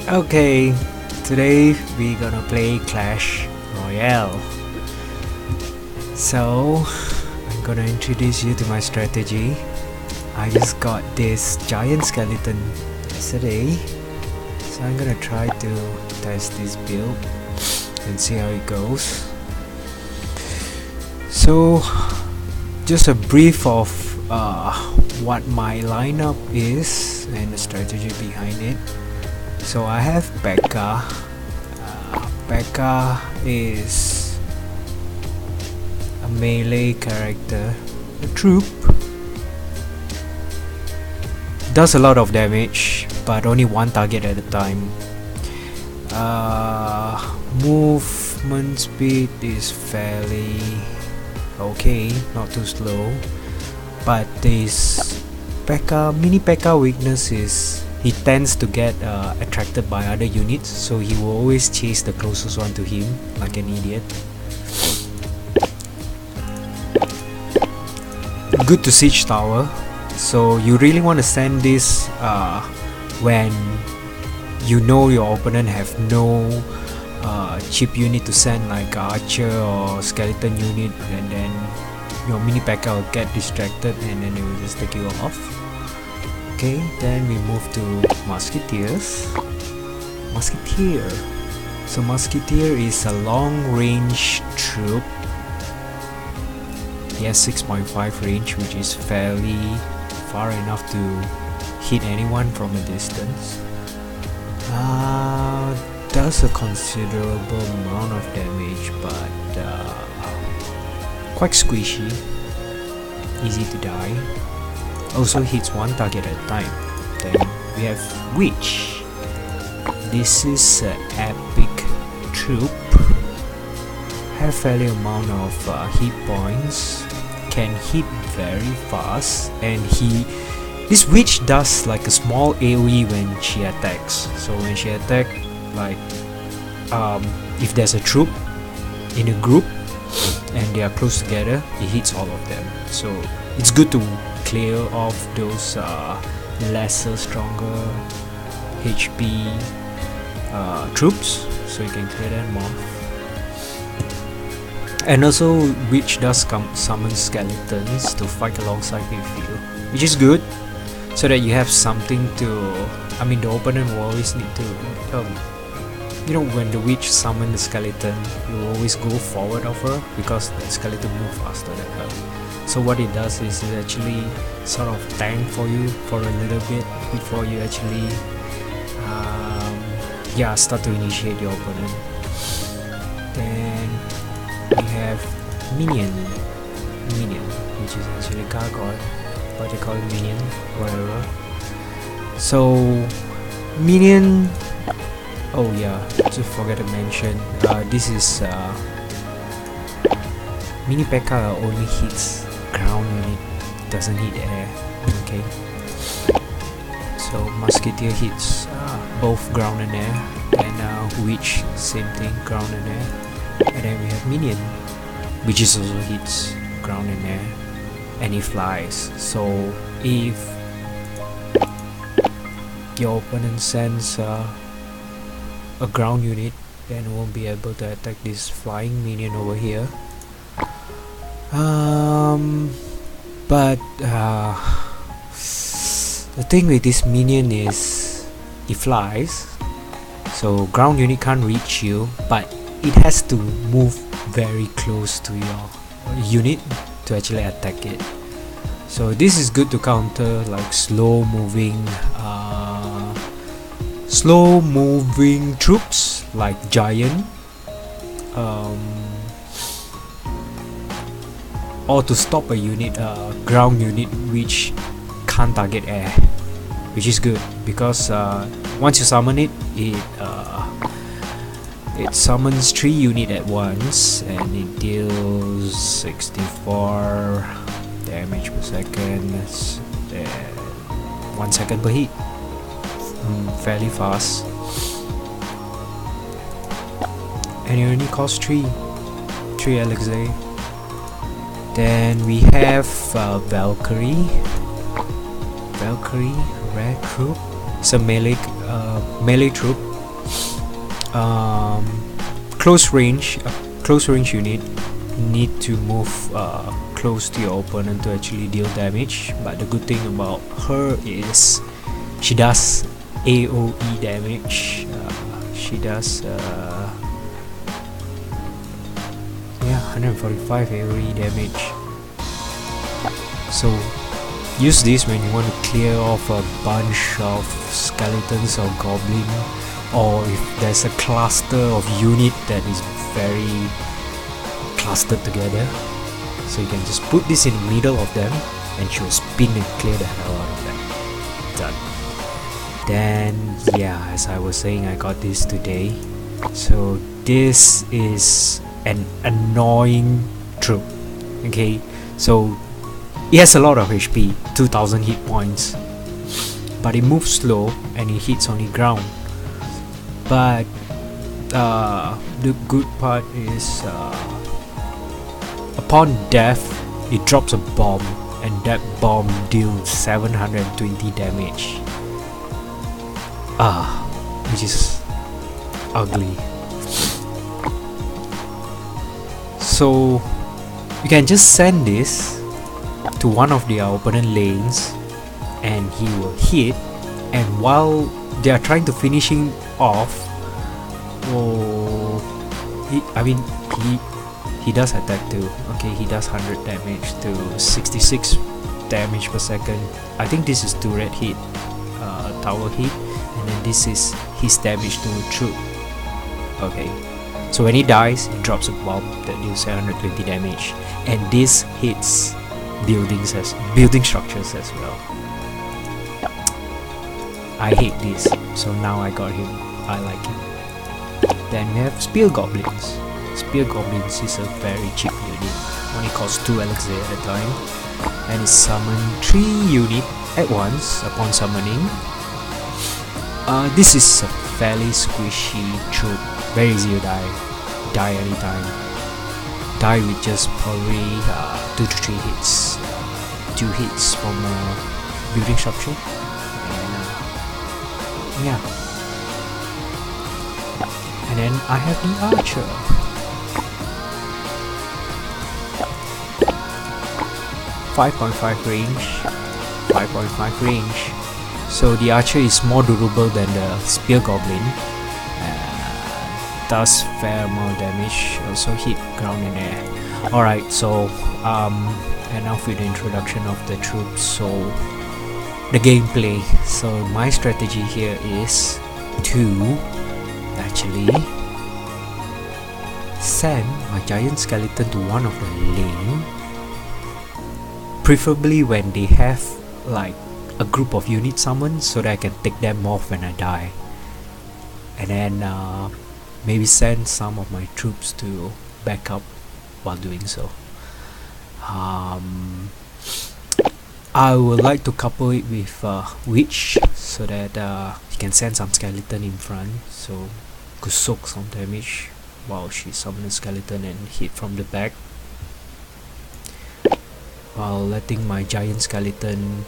Okay, today we're gonna play Clash Royale. So, I'm gonna introduce you to my strategy. I just got this giant skeleton yesterday, so I'm gonna try to test this build and see how it goes. So, just a brief of what my lineup is and the strategy behind it. So I have Becca. Becca is a melee character, a troop. Does a lot of damage, but only one target at a time. Movement speed is fairly okay, not too slow. But this mini P.E.K.K.A weakness is he tends to get attracted by other units, so he will always chase the closest one to him like an idiot. Good to siege tower, so you really want to send this when you know your opponent have no cheap unit to send, like archer or skeleton unit, and then your mini P.E.K.K.A will get distracted and then it will just take you off. Okay, then we move to Musketeers. So Musketeer is a long-range troop. He has 6.5 range, which is fairly far enough to hit anyone from a distance. Does a considerable amount of damage, but quite squishy, easy to die. Also hits one target at a time. Then we have Witch. This is an epic troop. Have fairly amount of hit points. Can hit very fast, and this Witch does like a small AoE when she attacks. So when she attacks, like if there's a troop in a group and they are close together, it hits all of them. So it's good to clear off those lesser stronger HP troops, so you can clear them off. And also Witch does summon skeletons to fight alongside with you, which is good, so that you have something to, the opponent will always need to when the Witch summon the skeleton, you will always go forward of her because the skeleton move faster than her. So what it does is it actually sort of tank for you for a little bit before you actually start to initiate your opponent. Then we have Minion, which is actually Gargoyle, but they call it Minion, whatever. So Minion, oh yeah, just forget to mention, this is mini P.E.K.K.A only hits ground unit, doesn't hit air. Okay, so Musketeer hits both ground and air, and Witch same thing, ground and air. And then we have Minion, which is also hits ground and air, and he flies. So if your opponent sends a ground unit, then it won't be able to attack this flying minion over here. But the thing with this minion is it flies, so ground unit can't reach you, but it has to move very close to your unit to actually attack it. So this is good to counter like slow moving troops like Giant, or to stop a unit, ground unit which can't target air, which is good because once you summon it, it summons 3 units at once and it deals 64 damage per second, 1 second per hit. Fairly fast, and it only costs 3 elixir. Then we have Valkyrie, rare troop. It's a melee troop Close range unit need to move close to your opponent to actually deal damage, but the good thing about her is she does AoE damage. She does 145 AoE damage. So use this when you want to clear off a bunch of skeletons or goblin, or if there's a cluster of unit that is very clustered together. So you can just put this in the middle of them and she'll spin and clear the hell out of them. Done. Then yeah, as I was saying, I got this today. So this is an annoying troop. Okay, so it has a lot of HP, 2000 hit points, but it moves slow and it hits only ground. But the good part is upon death it drops a bomb, and that bomb deals 720 damage, which is ugly. So you can just send this to one of their opponent lanes and he will hit, and while they are trying to finish him off, he does attack too. Okay, he does 100 damage to 66 damage per second. I think this is turret hit, tower hit, and then this is his damage to troop. Okay, so when he dies, he drops a bomb that deals 720 damage, and this hits building structures as well. I hate this, so now I got him. I like him. Then we have Spear Goblins. Spear Goblins is a very cheap unit, only costs 2 elixir at a time, and it summons 3 units at once upon summoning. This is a fairly squishy troop, very easy to die anytime. Die with just probably 2 to 3 hits, 2 hits from a building structure, and yeah. And then I have the Archer. .5 range. So the Archer is more durable than the Spear Goblin. Does fair amount of damage. Also hit ground and air. Alright, so enough with the introduction of the troops. So the gameplay. So my strategy here is to actually send my giant skeleton to one of the lane, preferably when they have like a group of units summoned, so that I can take them off when I die, and then maybe send some of my troops to back up while doing so. I would like to couple it with Witch, so that you can send some skeleton in front, so could soak some damage while she summons a skeleton and hit from the back, while letting my giant skeleton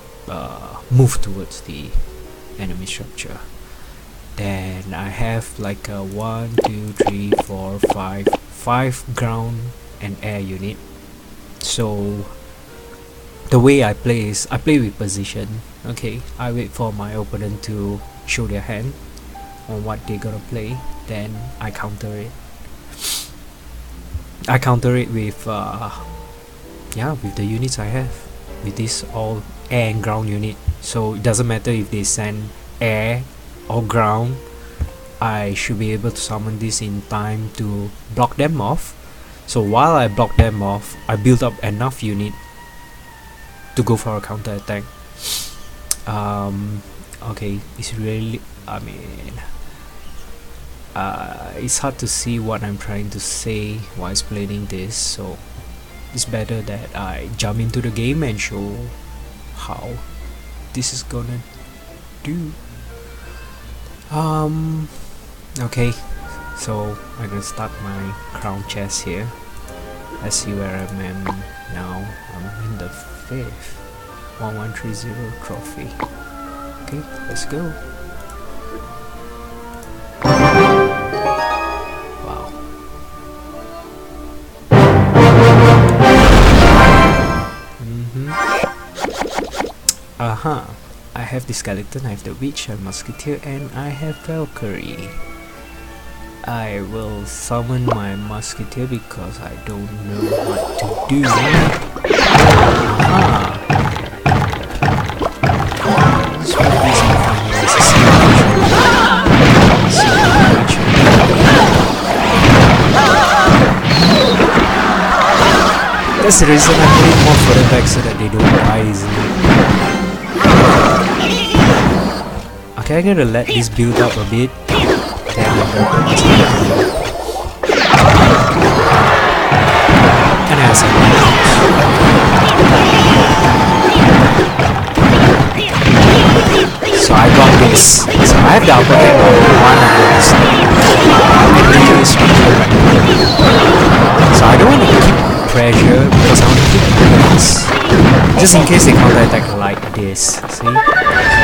move towards the enemy structure. Then I have like a 1, 2, 3, 4, 5 ground and air unit. So the way I play is I play with position. Okay, I wait for my opponent to show their hand on what they're gonna play, then I counter it. I counter it with with the units I have, with this all air and ground unit. So it doesn't matter if they send air or ground, I should be able to summon this in time to block them off. So while I block them off, I build up enough unit to go for a counter attack. Okay, it's really, it's hard to see what I'm trying to say while explaining this, so it's better that I jump into the game and show how this is gonna do. Okay, so I'm gonna start my crown chest here. Let's see where I am now. I'm in the 5th 1130 trophy. Okay, let's go. I have the skeleton, I have the witch, I have musketeer, and I have Valkyrie. I will summon my musketeer because I don't know what to do. That's one reason I find here is a that's the reason I put it more further back so that they don't die easily. Okay, I'm gonna let this build up a bit. Then I'm gonna put this and as so I got this. So I have the upper hand on one of those. So I don't want to keep pressure because I want to keep this. Just in case they counter attack like this. See?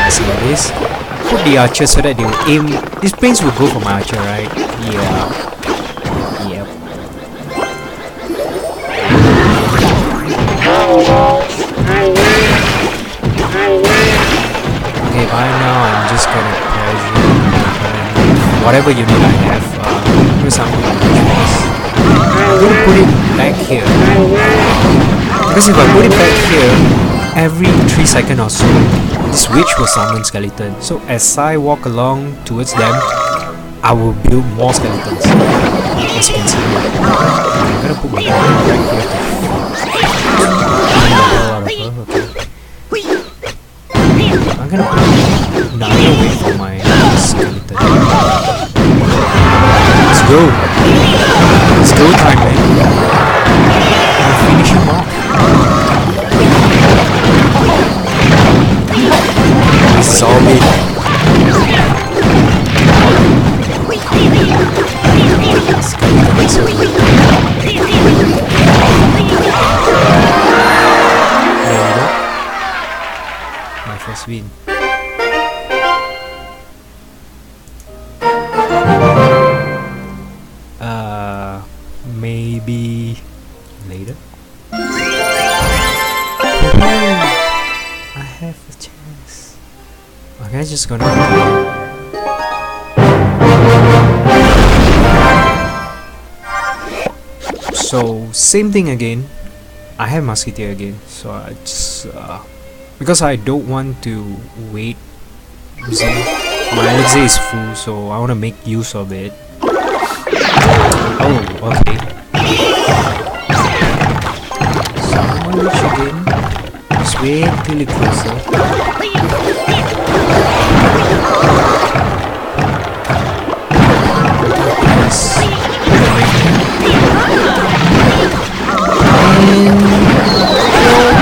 See this? I put the archer so that they will aim. These prints will go for my archer, right? Yeah. Yep. Okay, by now I'm just gonna pressure whatever unit I have. Do something like this. I'm gonna put it back here. Because if I put it back here, every 3 seconds or so, this witch will summon skeleton. So as I walk along towards them, I will build more skeletons. As you can see. I'm gonna put my back here to I'm gonna wait for my skeleton. Let's go! Let's go time, man! I'll finish him off. This is all me. There we go. My first win. Maybe later. I have a chance. Okay, I'm just gonna. So same thing again. I have musketeer again. So I just because I don't want to wait. See, my elixir is full, so I want to make use of it. Oh, okay. So I'm gonna reach again. Just wait till it closer.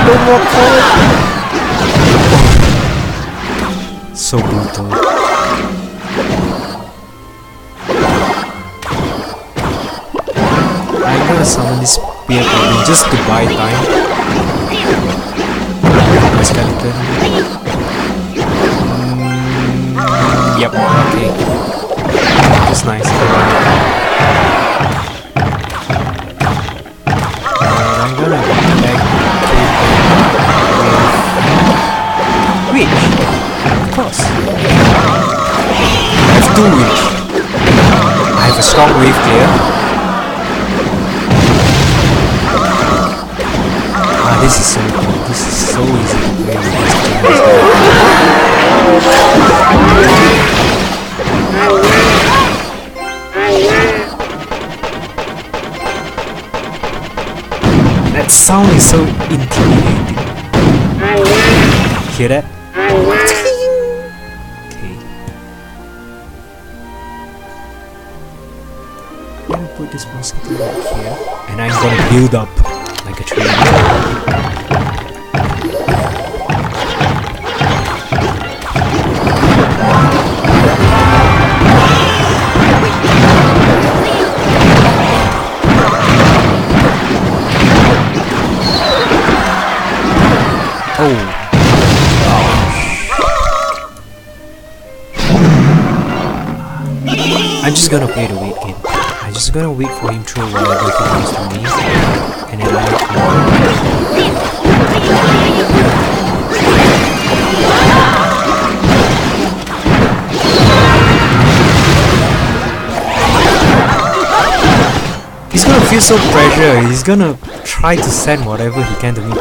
Don't walk forward. So brutal. I'm gonna summon this spear just to buy time. My skeleton. Yep, okay. That's nice. I'm gonna back with witch. Of course. I have 2 witch. I have a strong wave clear. This is so good. This is so easy to play with this That sound is so intimidating. Hear that? Okay. I'm gonna put this mosquito right here, and I'm gonna build up like a tree. I'm just gonna play the wait game. I'm just gonna wait for him through whatever he wants to me, and then I He's gonna feel so pressure. He's gonna try to send whatever he can to me.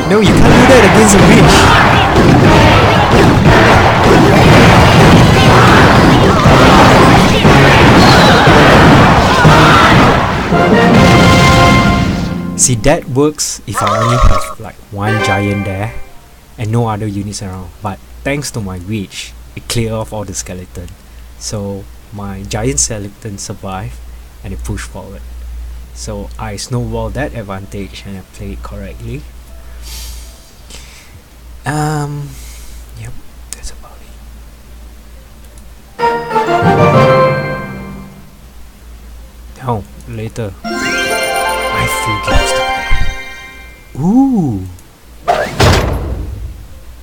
No, you can't do that against a witch. See, that works if I only have like one giant there and no other units around. But thanks to my witch, it cleared off all the skeleton. So my giant skeleton survived and it pushed forward. So I snowballed that advantage and I played correctly. Yep, that's about it. Oh, later. I have few games to play. Ooh.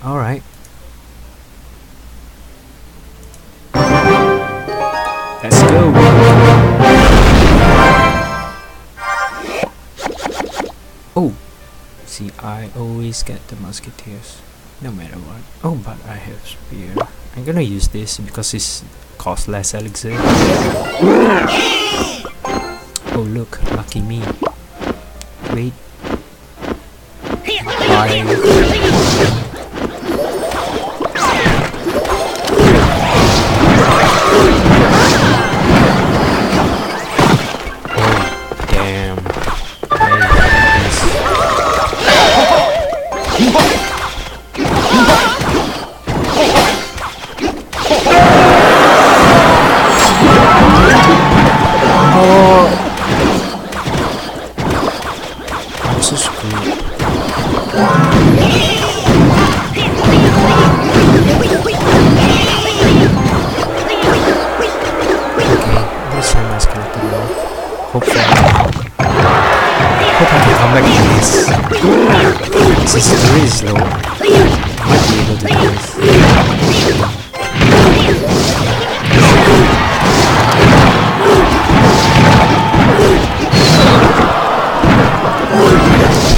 Alright. Let's go. Oh. See, I always get the musketeers. No matter what. Oh, but I have spear. I'm gonna use this because it costs less elixir. Oh look, lucky me. Wait. Bye. Since the rate is low, I might be able to do this.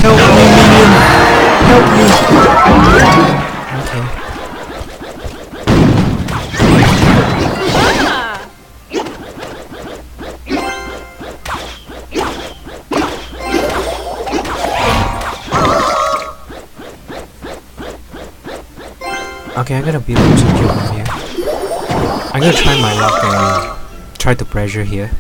Help me, minion! Help me! Okay. Okay, I'm gonna build a secure from here. I'm gonna try my luck and try to pressure here.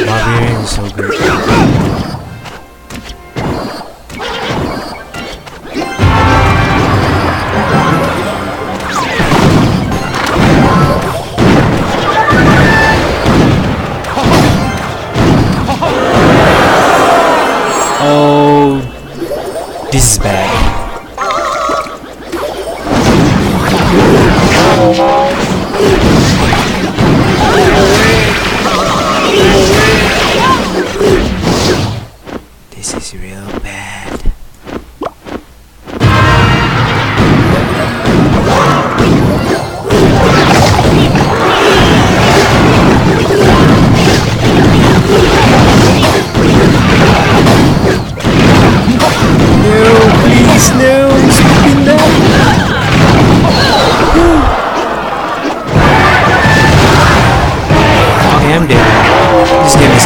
Barbarian is so good. This is bad. This is real bad.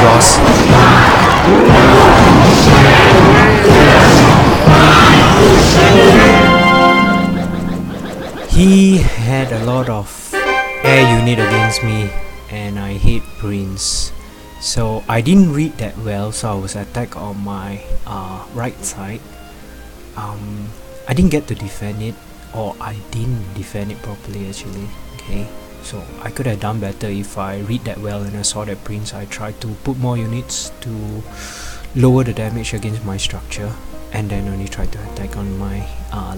Lost. He had a lot of air unit against me and I hit Prince, so I didn't read that well, so I was attacked on my right side. I didn't get to defend it, or I didn't defend it properly actually. Okay, so I could have done better if I read that well and I saw that Prince. I tried to put more units to lower the damage against my structure, and then only tried to attack on my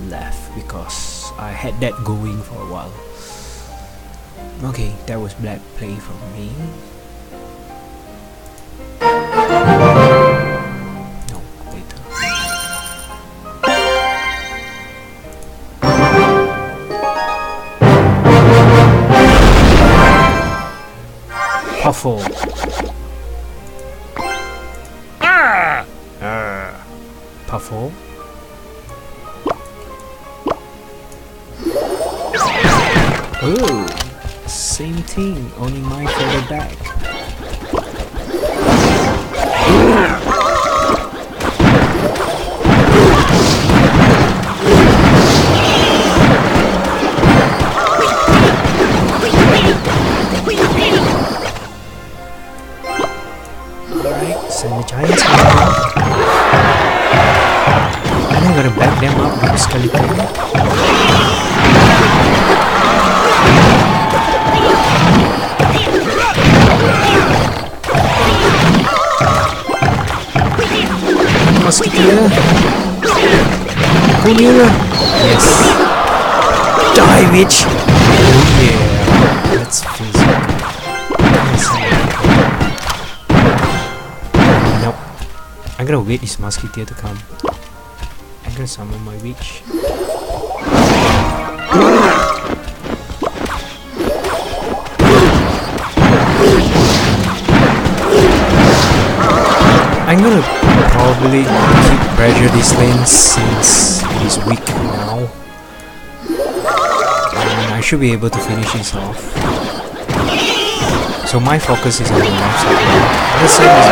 left because I had that going for a while. Okay, that was bad play from me. No, later. Puffle. Puffle. Oh, same thing, only mine further back. Alright, send the giants out. And I'm gonna back them up with a skeleton. Musketeer. Come here. Yes. Die, witch. Oh yeah. That's physical. Nope. I'm gonna wait this musketeer to come. I'm gonna summon my witch. I'm gonna probably keep pressure this lane since it is weak now. And I should be able to finish this off. So my focus is on the left side. Let's say this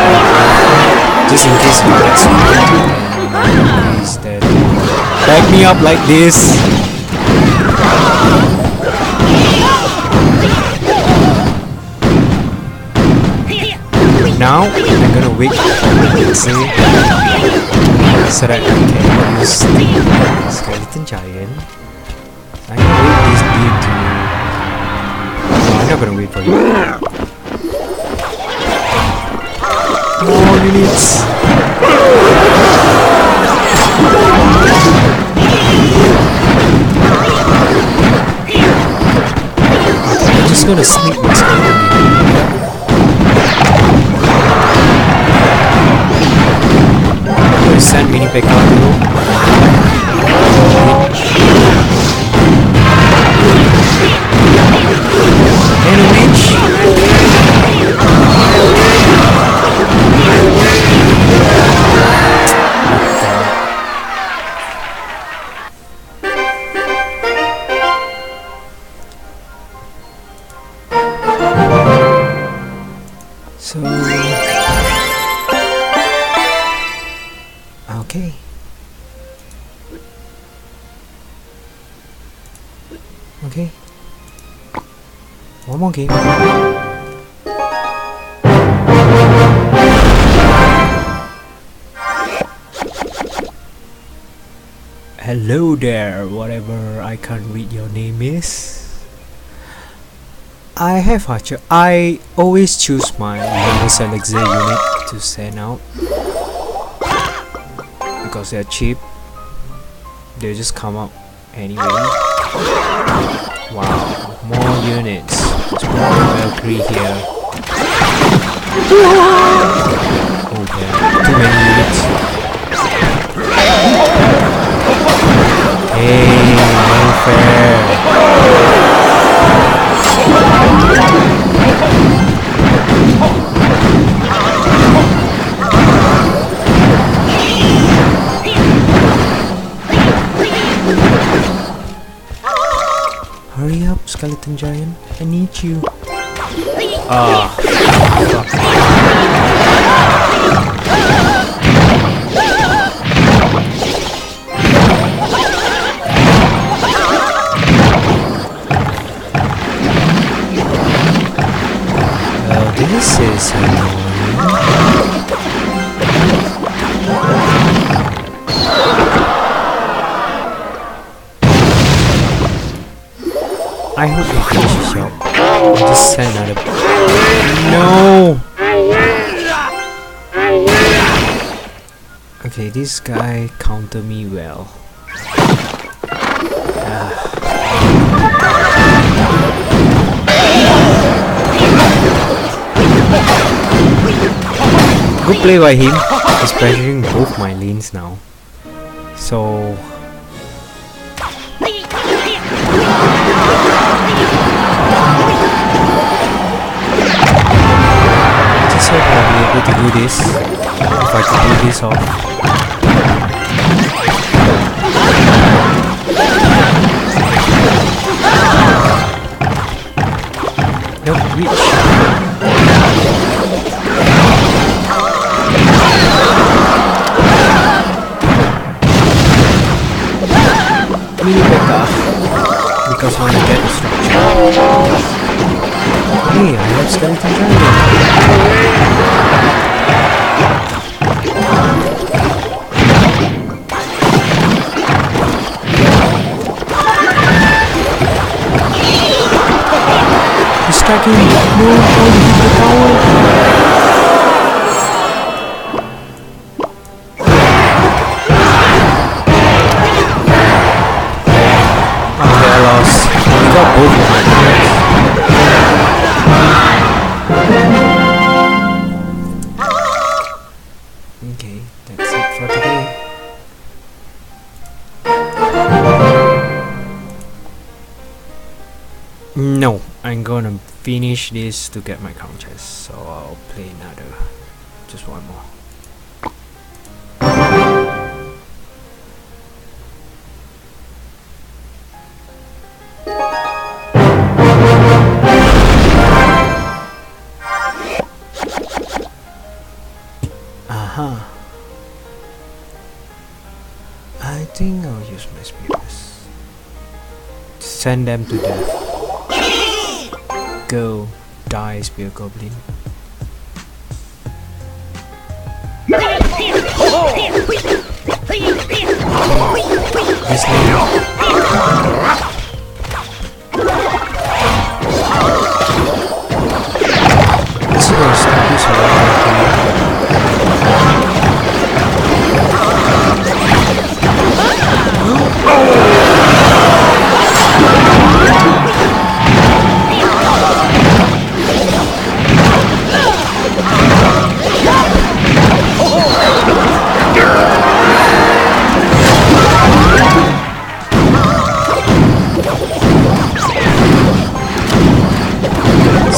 just in case he gets me and he's dead. Back me up like this. Now I'm gonna wait so that I can use the skeleton giant. I'm gonna wait this dude to. No, I'm not gonna wait for you. More units. I'm just gonna sneak my skeleton behind. Send mini pick up dulu. And a witch. So okay. Okay. One more game. Hello there, whatever I can't read your name is. I have Archer. I always choose my Universal Elixir unit to send out. Because they're cheap, they just come up anyway. Wow, more units. There's more Valkyrie here. Oh damn, too many units. Hey, no fair. Hurry up, skeleton giant. I need you. Ah. Well, this is annoying. I hope it finishes up. I'll just send another. No! Okay, this guy counter me well. Good play by him. He's pressuring both my lanes now. So hope I'll be able to do this. If I can pull this off. Nope, reach. Mini Becca. Because when I get the structure. Hey, I have skeleton dragon. He's stacking. No, he's the power. Okay, I lost. We got both of my players. Okay, that's it for today. No, I'm gonna finish this to get my countess, so I'll play another, just one more. Aha. I think I'll use my spears. Send them to death. Go, die, spear goblin. This lady. This is gonna stop this around.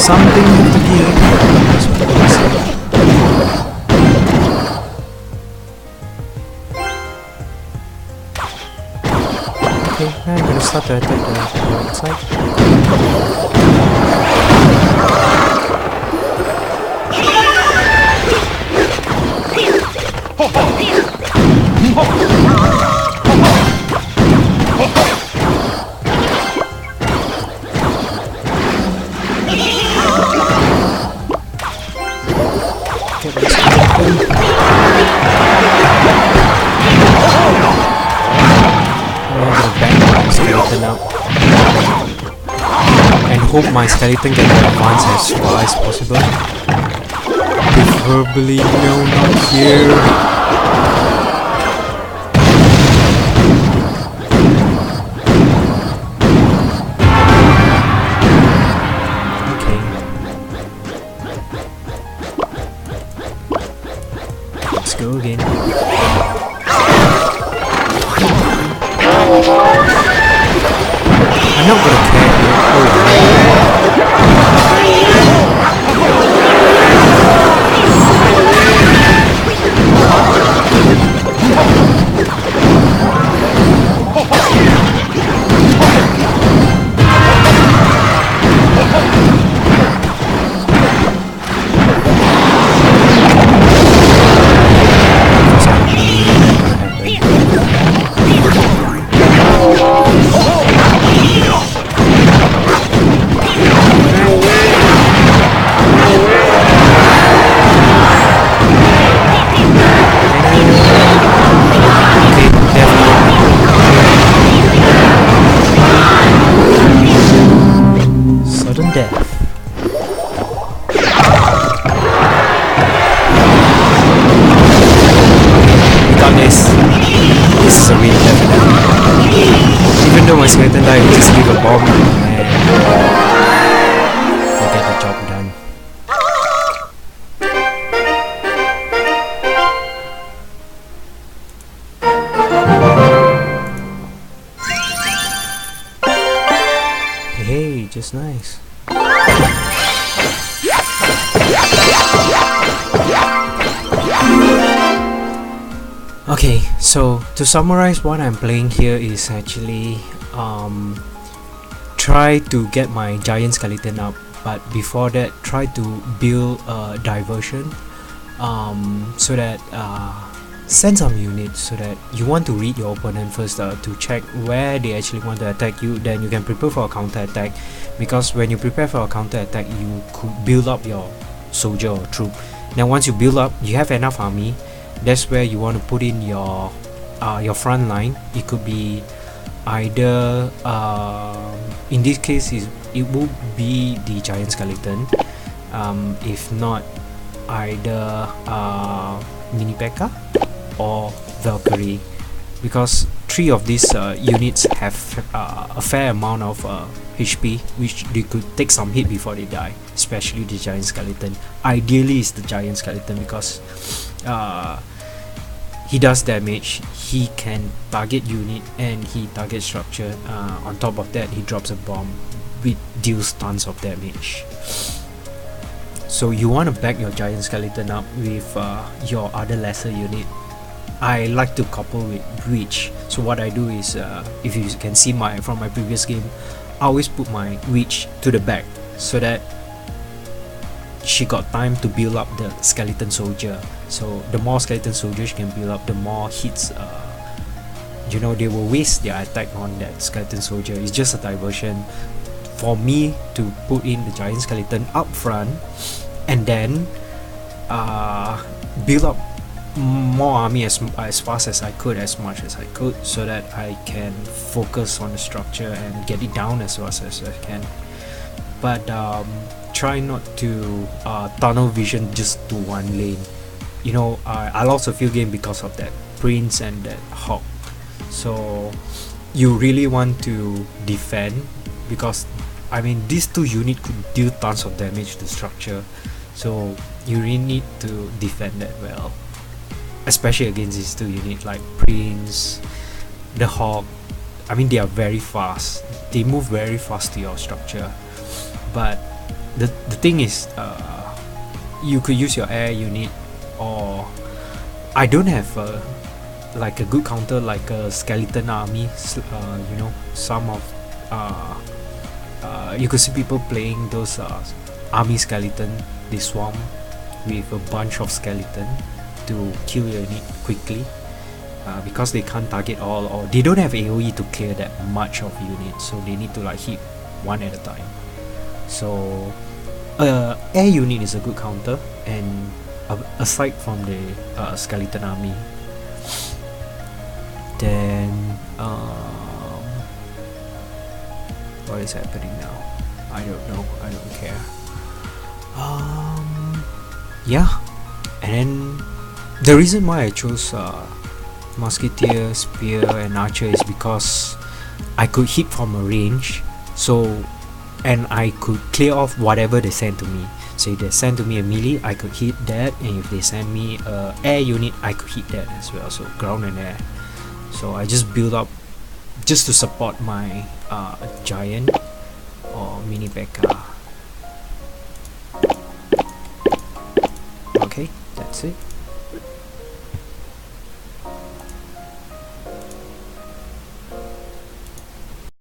Something to give. That's what I say. Okay, now I'm gonna start to attack the right side. And hope my skeleton can advance as far as possible. Preferably, no, not here. Let's go again. I'm not gonna care. My skeleton die, we just leave a bomb and we'll get the job done. Hey, just nice. Okay, so to summarize, what I'm playing here is actually try to get my giant skeleton up, but before that try to build a diversion, so that send some units, so that you want to read your opponent first, to check where they actually want to attack you. Then you can prepare for a counter attack, because when you prepare for a counter attack you could build up your soldier or troop. Now once you build up, you have enough army, that's where you want to put in your front line. It could be either in this case it will be the giant skeleton, if not either mini P.E.K.K.A or Valkyrie, because three of these units have a fair amount of HP, which they could take some hit before they die, especially the giant skeleton. Ideally it's the giant skeleton, because he does damage, he can target unit and he target structure. On top of that, he drops a bomb which deals tons of damage. So you want to back your giant skeleton up with your other lesser unit. I like to couple with witch. So what I do is, if you can see from my previous game, I always put my witch to the back, so that she got time to build up the skeleton soldier. So the more skeleton soldiers she can build up, the more hits they will waste their attack on that skeleton soldier. It's just a diversion for me to put in the giant skeleton up front, and then build up more army as fast as I could, as much as I could, so that I can focus on the structure and get it down as fast as I can. But try not to tunnel vision just to one lane. I lost a few games because of that prince and that hawk. So you really want to defend, because these two units could deal tons of damage to structure, so you really need to defend that well, especially against these two units like prince, the hawk. They are very fast, they move very fast to your structure. But the thing is, you could use your air unit, or I don't have a good counter like a skeleton army. Some of you could see people playing those army skeleton. They swarm with a bunch of skeleton to kill your unit quickly, because they can't target all, or they don't have AoE to clear that much of units, so they need to hit one at a time. So air unit is a good counter, and aside from the skeleton army, then what is happening now? I don't know, I don't care. Yeah, and then the reason why I chose musketeer, spear and archer is because I could hit from a range, and I could clear off whatever they send to me. So if they send to me a melee, I could hit that, and if they send me a air unit, I could hit that as well. So ground and air. So I just build up just to support my giant or mini P.E.K.K.A. Okay, that's it.